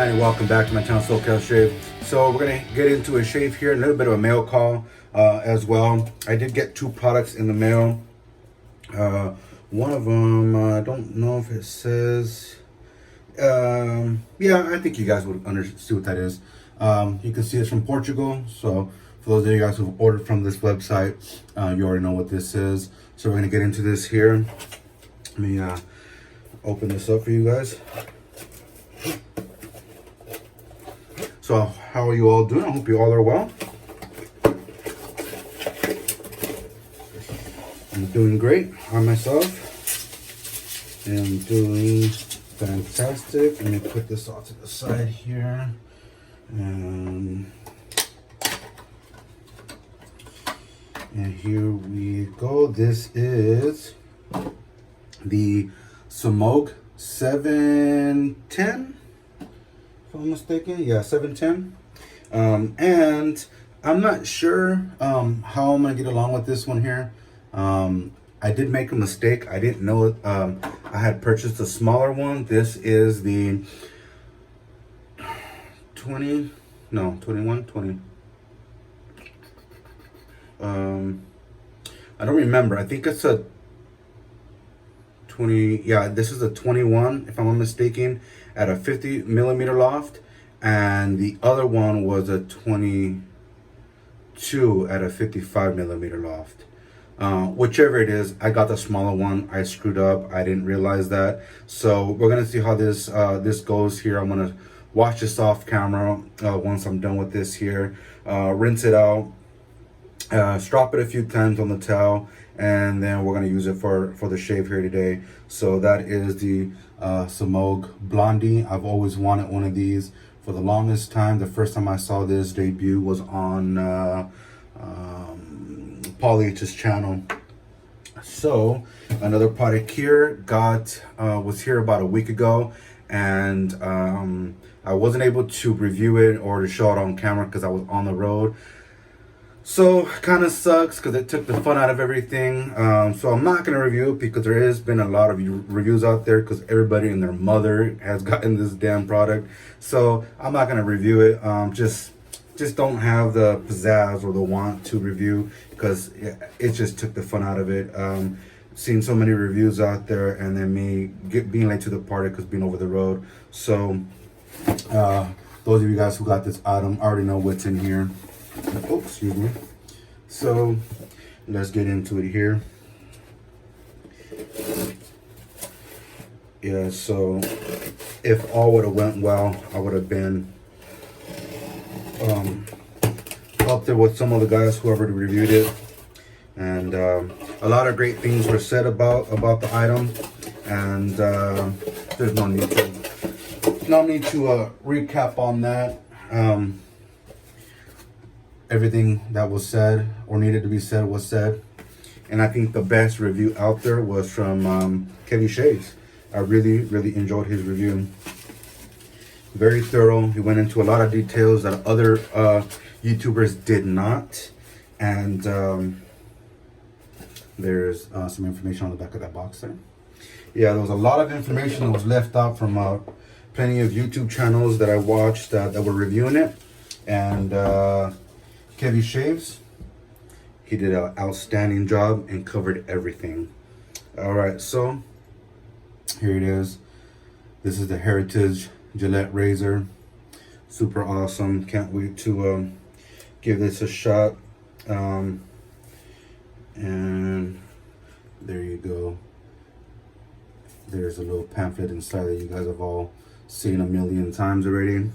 And welcome back to my channel, Aftershave. So we're gonna get into a shave here, a little bit of a mail call as well. I did get two products in the mail. One of them, I don't know if it says. Yeah, I think you guys would understand what that is. You can see it's from Portugal. So for those of you guys who've ordered from this website, you already know what this is. So we're gonna get into this here. Let me open this up for you guys. So how are you all doing? I hope you all are well. I'm doing great on myself. And I'm doing fantastic. Let me put this all to the side here. And here we go. This is the Smog 710. If I'm mistaken, yeah, 710. And I'm not sure how I'm gonna get along with this one here. I did make a mistake. I didn't know it. I had purchased a smaller one. This is the 20. I don't remember. I think it's a 20. Yeah, this is a 21, if I'm not mistaken, at a 50 millimeter loft, and the other one was a 22 at a 55 millimeter loft. Whichever it is, I got the smaller one. I screwed up. I didn't realize that. So we're gonna see how this goes here. I'm gonna wash this off camera once I'm done with this here. Rinse it out. Strop it a few times on the towel, and then we're gonna use it for the shave here today. So that is the Smog Blondie. I've always wanted one of these for the longest time. The first time I saw this debut was on Paul H's channel. So another product here was here about a week ago, and I wasn't able to review it or to show it on camera because I was on the road. So kind of sucks because it took the fun out of everything. So I'm not going to review it because there has been a lot of reviews out there because everybody and their mother has gotten this damn product. So I'm not going to review it. Just don't have the pizzazz or the want to review because it just took the fun out of it. Seen so many reviews out there, and then me being late to the party because being over the road. So those of you guys who got this item already know what's in here. Oh, excuse me. So let's get into it here. Yeah, so if all would have went well, I would have been up there with some of the guys who already reviewed it, and a lot of great things were said about the item, and there's no need to recap on that. Everything that was said or needed to be said was said, and I think the best review out there was from Kevin Shaves. I really enjoyed his review. Very thorough. He went into a lot of details that other YouTubers did not, and there's some information on the back of that box there. Yeah, there was a lot of information that was left out from plenty of YouTube channels that I watched that were reviewing it, and Kevin Shaves, he did an outstanding job and covered everything. All right, so here it is. This is the Heritage Gillette razor. Super awesome. Can't wait to give this a shot. And there you go. There's a little pamphlet inside that you guys have all seen a million times already.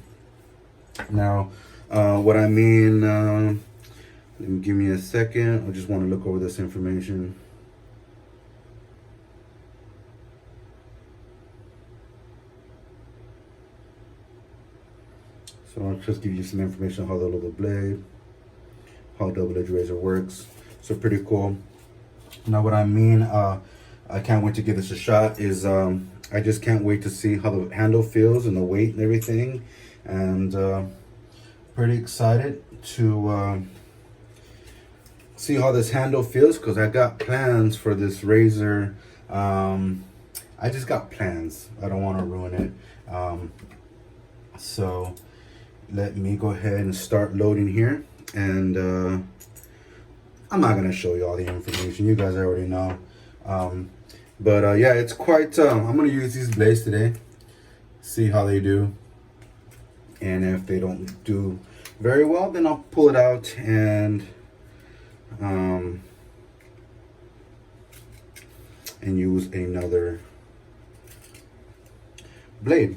Now, what I mean, give me a second. I just want to look over this information. So I'll just give you some information on how the little blade, how double-edged razor works. So pretty cool. Now what I mean, I can't wait to give this a shot, is I just can't wait to see how the handle feels and the weight and everything. And pretty excited to see how this handle feels, because I got plans for this razor. I just got plans. I don't want to ruin it. So let me go ahead and start loading here. And I'm not gonna show you all the information, you guys already know. But yeah, it's quite I'm gonna use these blades today, see how they do, and if they don't do very well, then I'll pull it out and use another blade.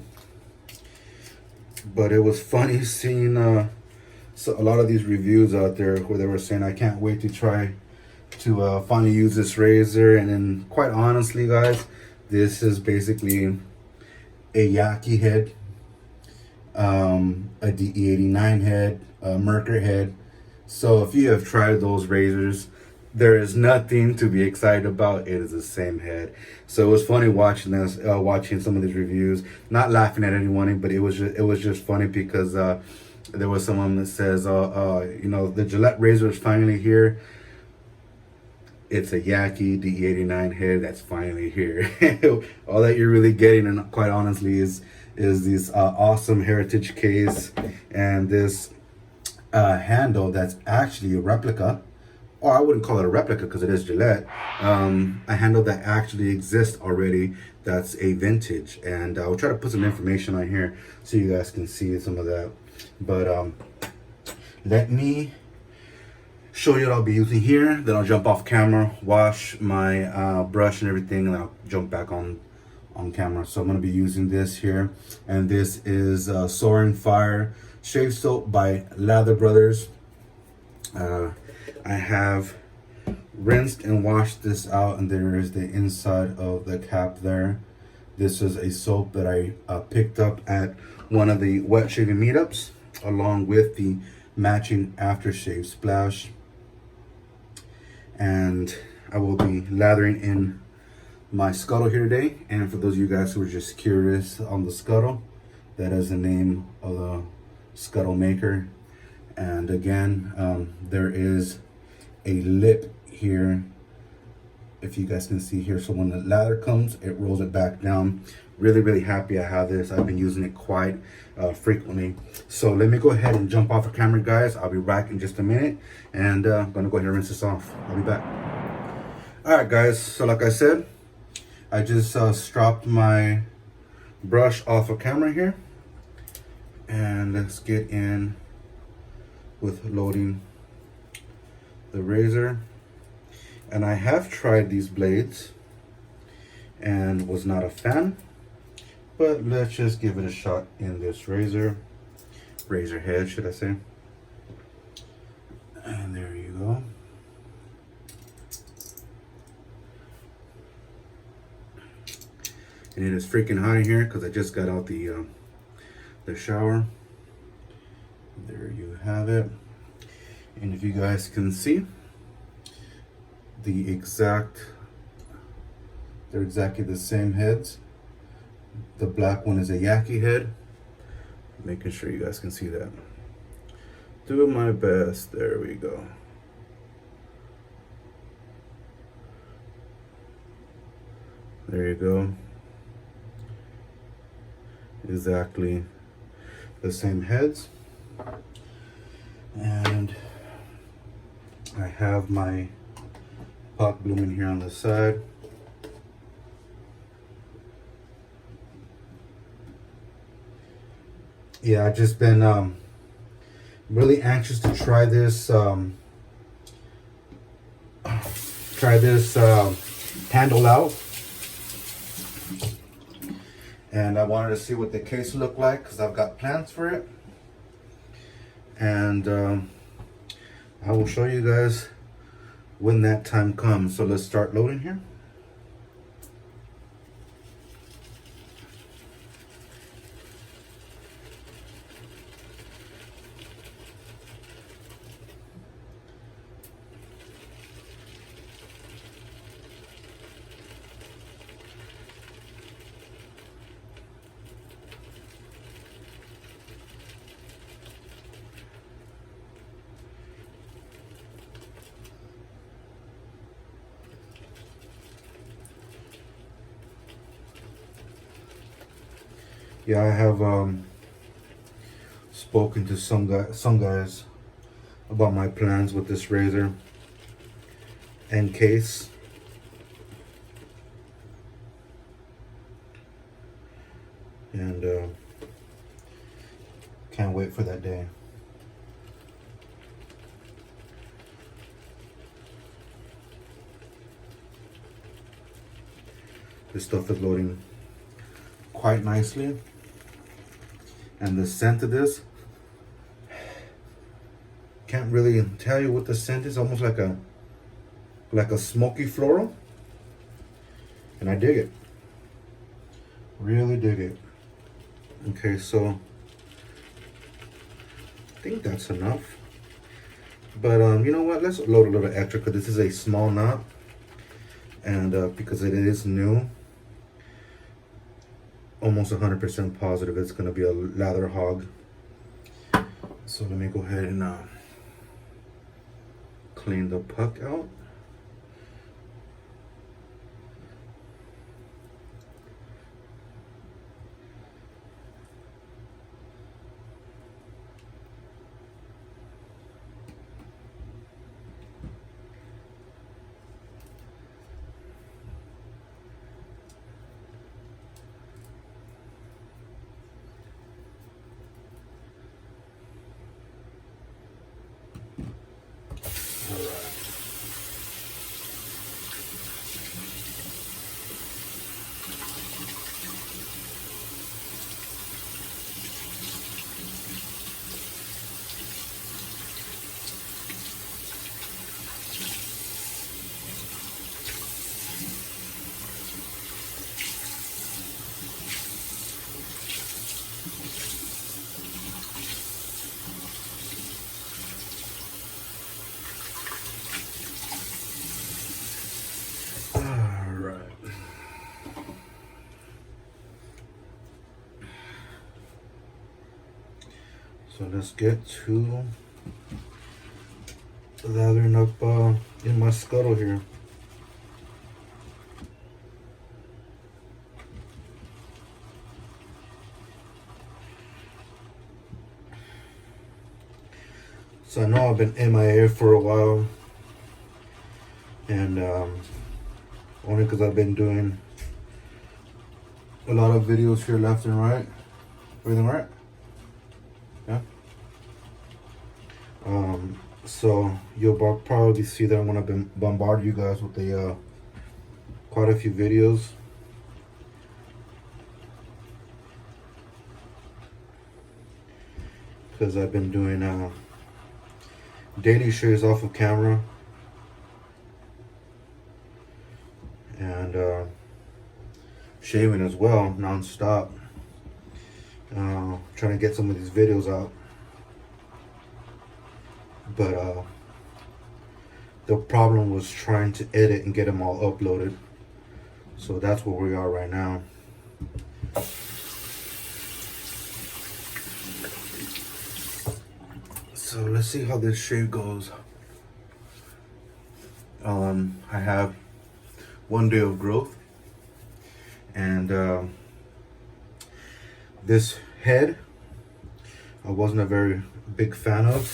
But it was funny seeing so a lot of these reviews out there where they were saying, I can't wait to try to finally use this razor. And then quite honestly, guys, this is basically a Yaki head, a DE89 head, a Merker head. So if you have tried those razors, there is nothing to be excited about. It is the same head. So it was funny watching this, watching some of these reviews. Not laughing at anyone, but it was just funny because there was someone that says, you know, the Gillette razor is finally here. It's a Yaki DE89 head that's finally here. All that you're really getting, and quite honestly, is this awesome heritage case and this handle that's actually a replica. Or I wouldn't call it a replica because it is Gillette. A handle that actually exists already, that's a vintage. And I'll try to put some information on here so you guys can see some of that. But let me show you what I'll be using here. Then I'll jump off camera, wash my brush and everything, and I'll jump back on camera. So I'm going to be using this here. And this is Soaring Fire Shave Soap by Lather Brothers. I have rinsed and washed this out, and there is the inside of the cap there. This is a soap that I picked up at one of the wet shaving meetups, along with the matching aftershave splash. And I will be lathering in my scuttle here today. And for those of you guys who are just curious on the scuttle, that is the name of the scuttle maker. And again, there is a lip here, if you guys can see here. So when the lather comes, it rolls it back down. Really happy I have this. I've been using it quite frequently. So let me go ahead and jump off the camera, guys. I'll be back in just a minute, and I'm gonna go ahead and rinse this off. I'll be back. All right, guys, so like I said, I just stropped my brush off of camera here, and let's get in with loading the razor. And I have tried these blades and was not a fan, but let's just give it a shot in this razor head, should I say. And there you go. And it is freaking hot in here because I just got out the shower. There you have it. And if you guys can see, they're exactly the same heads. The black one is a Yaki head. Making sure you guys can see that. Doing my best. There we go. There you go. Exactly the same heads. And I have my pot blooming here on the side. Yeah, I've just been really anxious to try this handle out, and I wanted to see what the case looked like because I've got plans for it. And I will show you guys when that time comes. So let's start loading here. Yeah, I have spoken to some guys about my plans with this razor and case. And can't wait for that day. This stuff is loading quite nicely. And the scent of this, can't really tell you what the scent is. Almost like a smoky floral. And I dig it. Really dig it. Okay, so I think that's enough. But you know what? Let's load a little extra because this is a small knot. And because it is new, almost 100% positive it's going to be a lather hog. So let me go ahead and clean the puck out. So let's get to lathering up in my scuttle here. So I know I've been MIA for a while, and only because I've been doing a lot of videos here left and right. Everything right? Yeah. So you'll probably see that I'm gonna bombard you guys with quite a few videos. Because I've been doing daily shaves off of camera, and shaving as well, non-stop. Trying to get some of these videos out, but the problem was trying to edit and get them all uploaded. So that's where we are right now. So let's see how this shave goes. I have 1 day of growth, and this head I wasn't a very big fan of.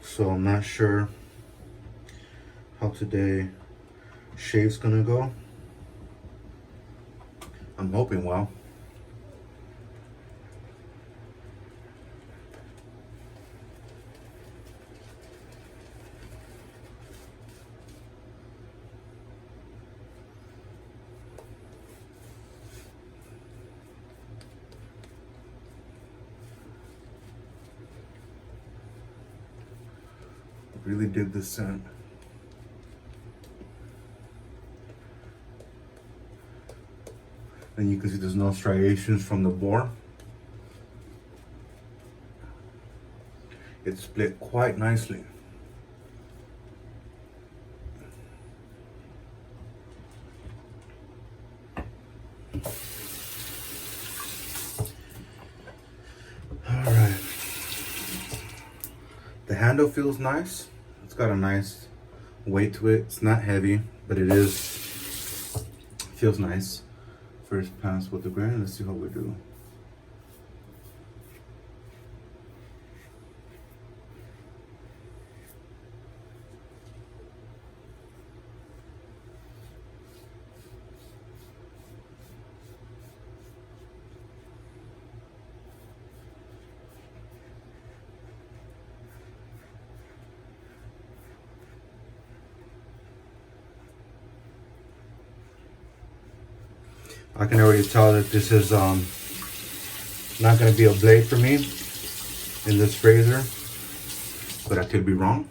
So I'm not sure how today shave's gonna go. I'm hoping well. Really dig this scent. And you can see there's no striations from the Boar. It's split quite nicely. Alright. The handle feels nice. It's got a nice weight to it. It's not heavy, but it is feels nice. First pass with the grain. Let's see how we do. I can already tell that this is not going to be a blade for me in this razor, but I could be wrong.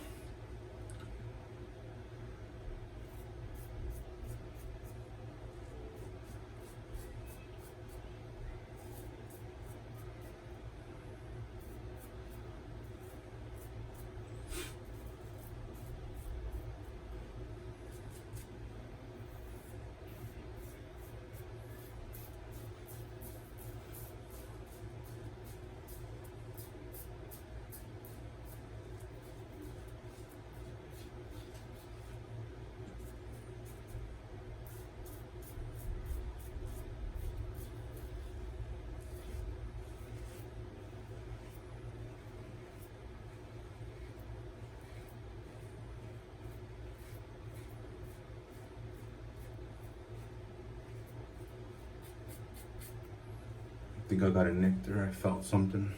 I think I got a nick there. I felt something.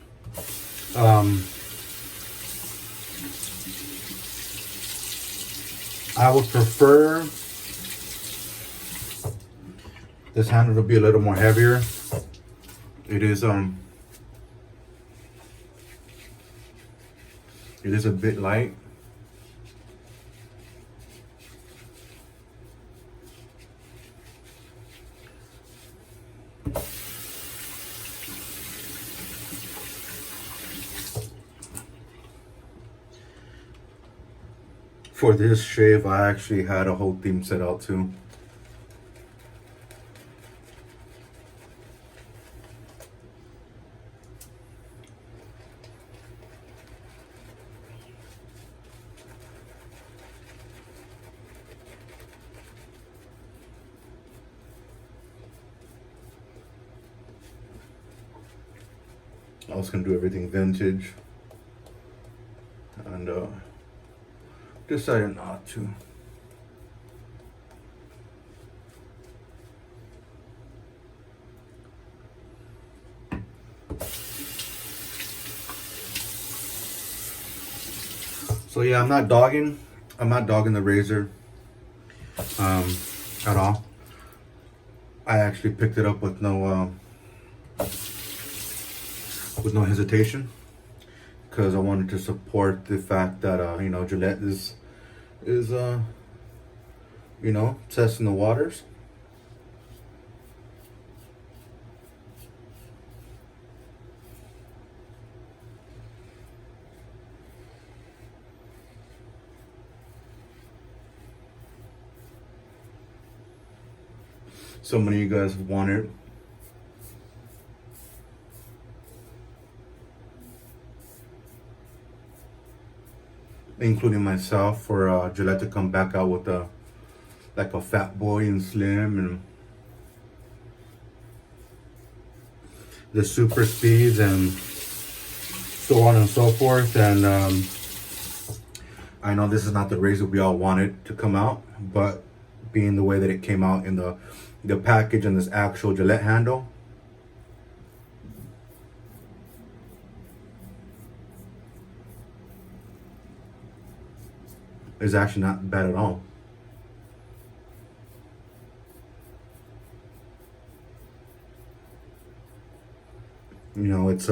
I would prefer this handle to be a little more heavier. It is a bit light. For this shave, I actually had a whole theme set out too. I was gonna do everything vintage, and decided not to. So yeah, I'm not dogging the razor at all. I actually picked it up with no hesitation, because I wanted to support the fact that you know, Gillette is you know, testing the waters. So many of you guys have wanted, including myself, for Gillette to come back out with like a Fat Boy and Slim and the super speeds and so on and so forth. And I know this is not the razor we all wanted to come out, but being the way that it came out in the package and this actual Gillette handle, is actually not bad at all. You know, it's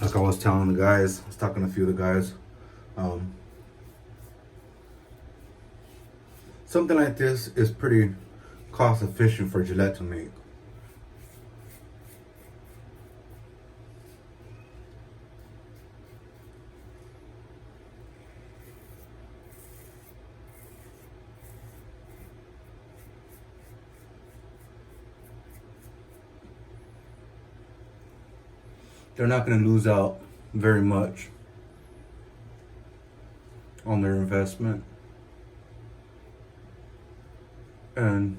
like I was telling the guys, I was talking to a few of the guys, something like this is pretty cost efficient for Gillette to make. They're not going to lose out very much on their investment. and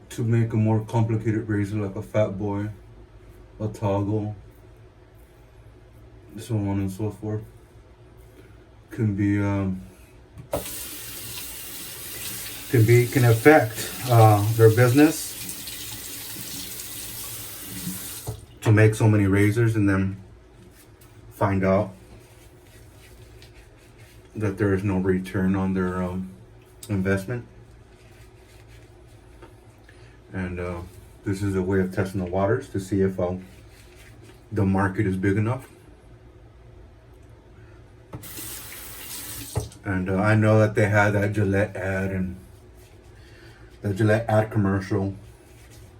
to make a more complicated razor like a Fat Boy, a toggle, so on and so forth, can affect their business to make so many razors and then find out that there is no return on their investment. And this is a way of testing the waters to see if the market is big enough. And I know that they had that Gillette ad and the Gillette ad commercial,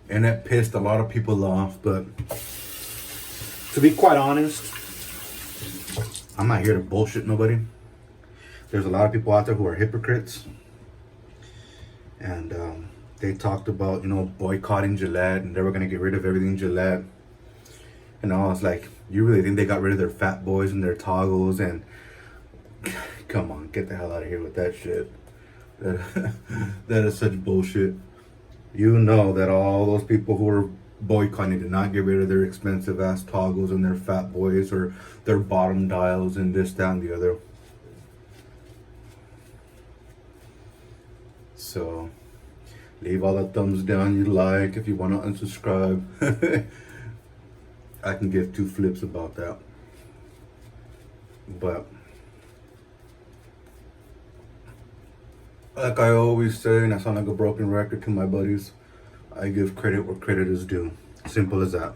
and it pissed a lot of people off. But to be quite honest, I'm not here to bullshit nobody. There's a lot of people out there who are hypocrites, and they talked about, you know, boycotting Gillette and they were gonna get rid of everything Gillette. And I was like, you really think they got rid of their Fat Boys and their toggles? And come on, get the hell out of here with that shit. That is such bullshit. You know that all those people who are boycotting did not get rid of their expensive ass toggles and their Fat Boys or their bottom dials and this, that, and the other. So leave all the thumbs down you like. If you want to unsubscribe, I can give two flips about that. But like I always say, and I sound like a broken record to my buddies, I give credit where credit is due. Simple as that.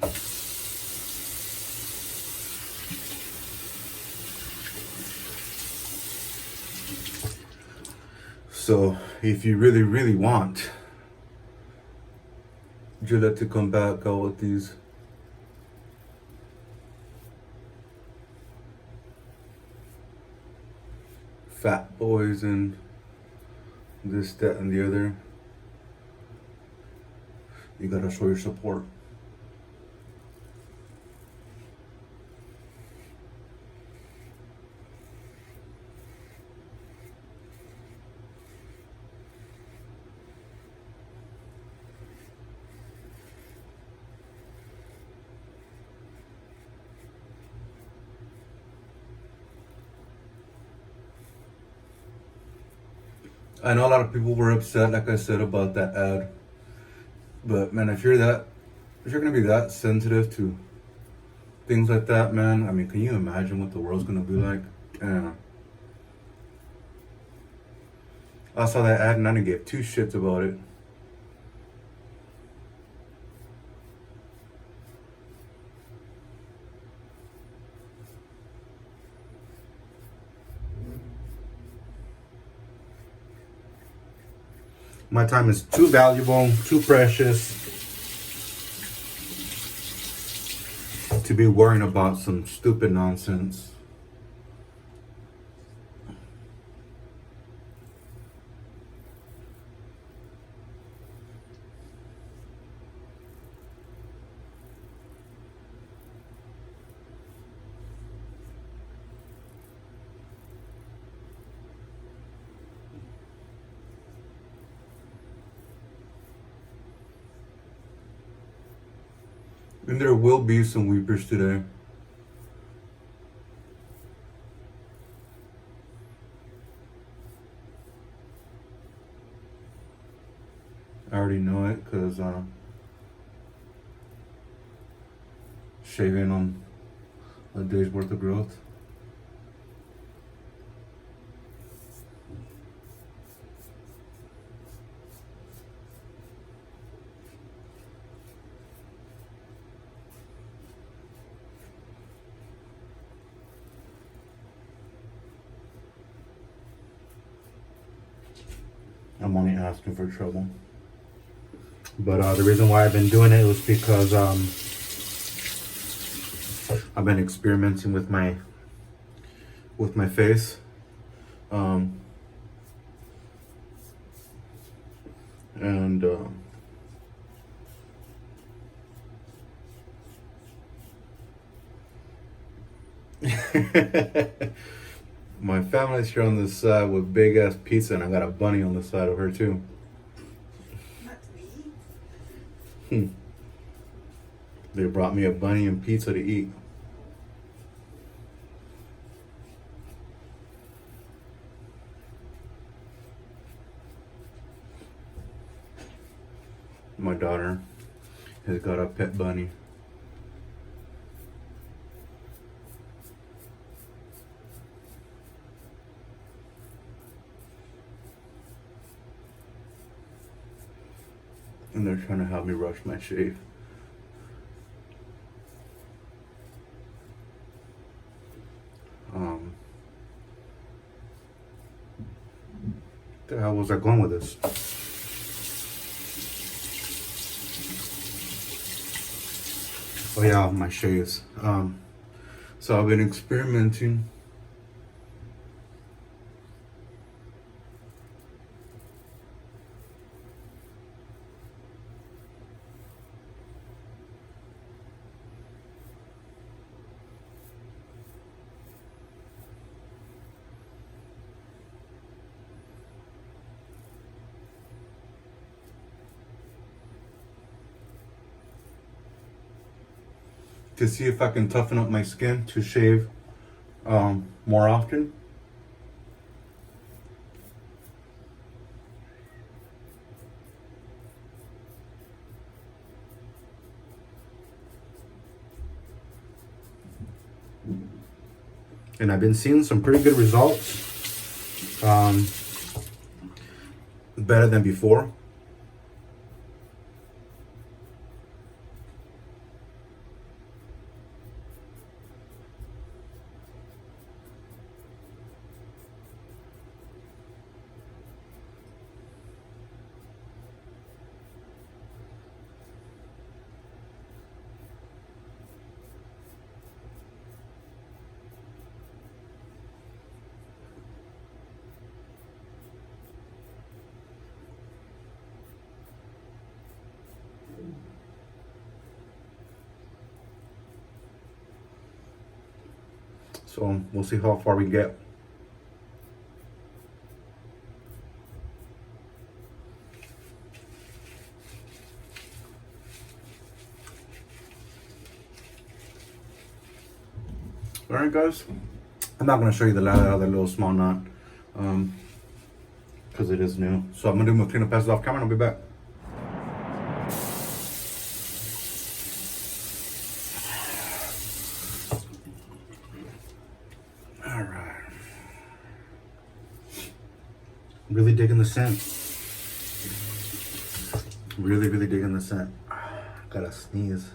So if you really, really want Gillette to come back out with these Fat Boys and this, that, and the other, you gotta show your support. I know a lot of people were upset, like I said, about that ad. But man, if you're gonna be that sensitive to things like that, man, I mean, can you imagine what the world's gonna be like? Yeah. I saw that ad and I didn't give two shits about it. My time is too valuable, too precious to be worrying about some stupid nonsense. And there will be some weepers today. I already know it because shaving on a day's worth of growth. I'm only asking for trouble. But the reason why I've been doing it was because I've been experimenting with my face. And my family's here on this side with big ass pizza, and I got a bunny on the side of her too. They brought me a bunny and pizza to eat. My daughter has got a pet bunny. And they're trying to help me rush my shave. The hell was I going with this? Oh yeah, my shaves. So I've been experimenting. To see if I can toughen up my skin to shave more often. And I've been seeing some pretty good results. Better than before. So we'll see how far we get. Alright guys, I'm not going to show you the other little small knot because it is new. So I'm going to do my cleanup passes off camera and I'll be back. Alright. Really digging the scent. Really digging the scent. Gotta sneeze.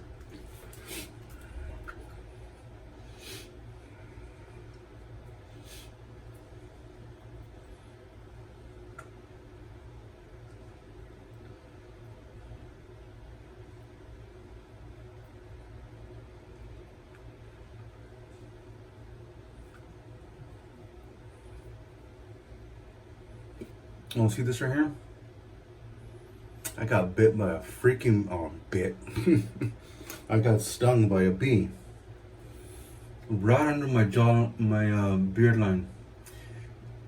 Oh, see this right here? I got bit by a freaking I got stung by a bee right under my jaw, my beard line.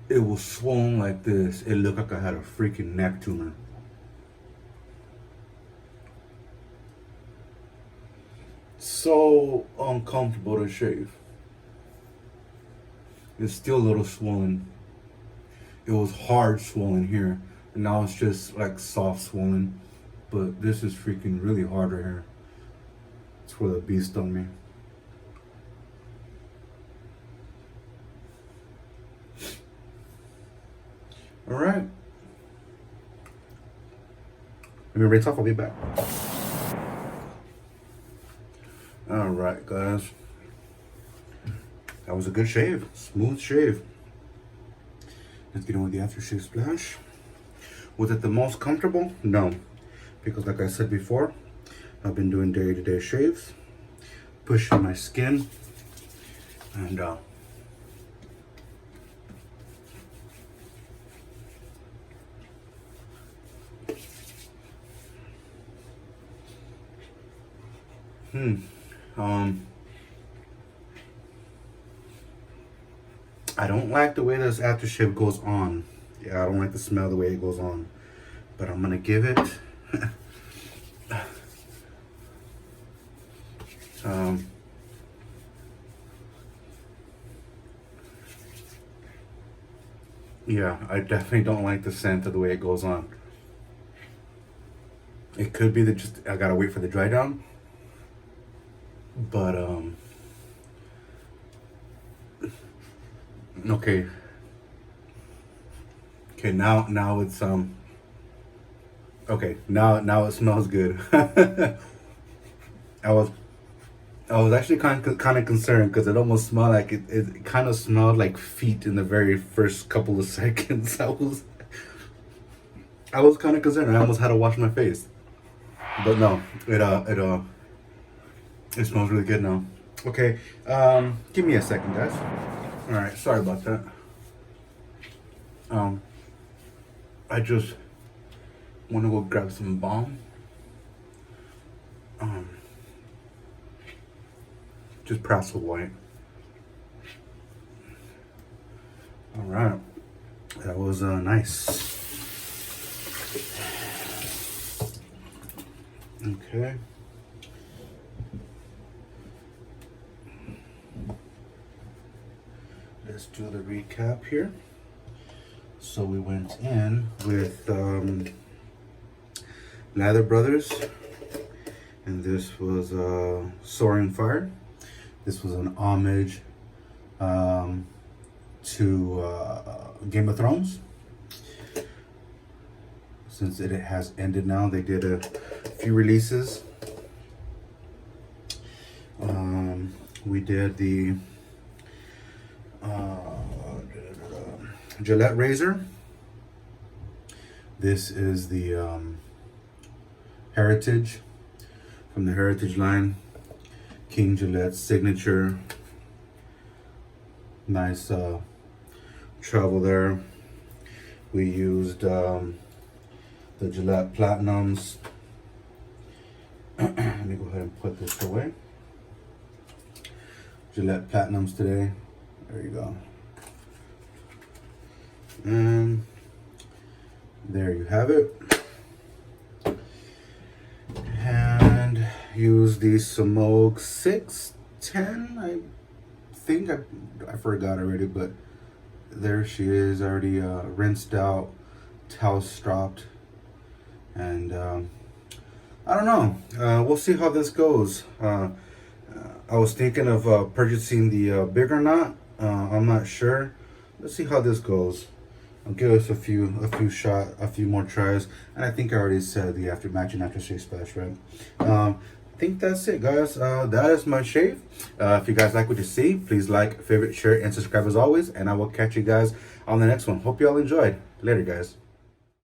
It was swollen like this. It looked like I had a freaking neck tumor. So uncomfortable to shave. It's still a little swollen. It was hard swollen here, and now it's just like soft swollen. But this is freaking really hard right here. It's where the bee stung me. All right. Let me rinse off. I'll be back. All right, guys. That was a good shave. Smooth shave. Let's get on with the aftershave splash. Was it the most comfortable? No. Because like I said before, I've been doing day-to-day shaves, pushing my skin, and I don't like the way this aftershave goes on. Yeah, I don't like the smell the way it goes on. But I'm gonna give it Yeah, I definitely don't like the scent of the way it goes on. It could be that just I gotta wait for the dry down, but okay, okay, now it's okay, now it smells good. I was I was actually kind of concerned because it almost smelled like it kind of smelled like feet in the very first couple of seconds. I was kind of concerned. I almost had to wash my face, but no, it smells really good now. Okay, give me a second, guys. All right, sorry about that. Um, I just want to go grab some balm. Um, just press white. All right, that was nice. Okay. Let's do the recap here. So we went in with Lather Brothers, and this was Soaring Fire. This was an homage to Game of Thrones. Since it has ended now, they did a few releases. We did the Gillette razor. This is the Heritage, from the Heritage line. King Gillette signature. Nice travel there. We used the Gillette Platinums. Let me go ahead and put this away. Gillette Platinums today. There you go. And there you have it. And use the Smoke 610. I think I forgot already, but there she is, already rinsed out, towel stropped. And I don't know. We'll see how this goes. I was thinking of purchasing the bigger knot. I'm not sure. Let's see how this goes. I'll give us a few more tries, and I think I already said the matching aftershave splash, right? I think that's it, guys. That is my shave. If you guys like what you see, please like, favorite, share, and subscribe as always, and I will catch you guys on the next one. Hope you all enjoyed. Later, guys.